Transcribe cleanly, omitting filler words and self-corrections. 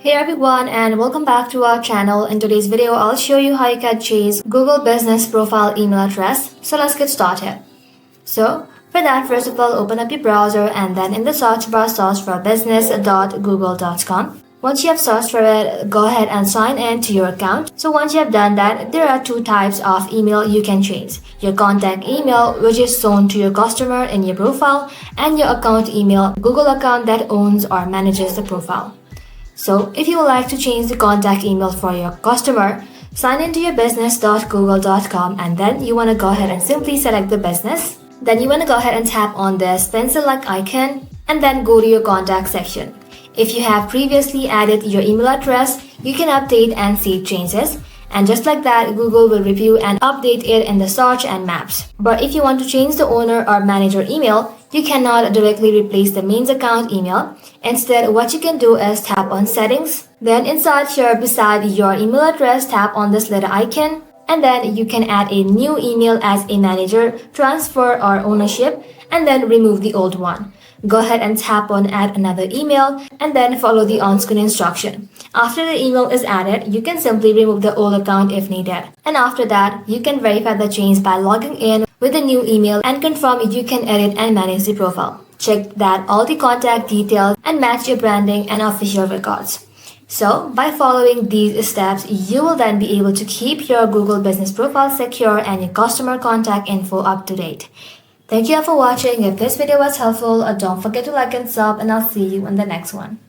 Hey everyone and welcome back to our channel. In today's video, I'll show you how you can change Google Business Profile email address. So let's get started. So for that, first of all, open up your browser and then in the search bar search for business.google.com. Once you have searched for it, go ahead and sign in to your account. So once you have done that, there are two types of email you can change. Your contact email, which is shown to your customer in your profile, and your account email, Google account that owns or manages the profile. So if you would like to change the contact email for your customer, sign into your business.google.com and then you want to go ahead and simply select the business. Then you want to go ahead and tap on this pencil-like icon and then go to your contact section. If you have previously added your email address, you can update and save changes. And just like that, Google will review and update it in the search and maps. But if you want to change the owner or manager email, you cannot directly replace the main account email. Instead, what you can do is tap on settings. Then inside here beside your email address, tap on this little icon. And then you can add a new email as a manager, transfer or ownership, and then remove the old one. Go ahead and tap on add another email and then follow the on-screen instruction. After the email is added, you can simply remove the old account if needed. And after that, you can verify the change by logging in with a new email and confirm you can edit and manage the profile. Check that all the contact details and match your branding and official records. So, by following these steps, you will then be able to keep your Google Business Profile secure and your customer contact info up to date. Thank you all for watching. If this video was helpful, don't forget to like and sub, and I'll see you in the next one.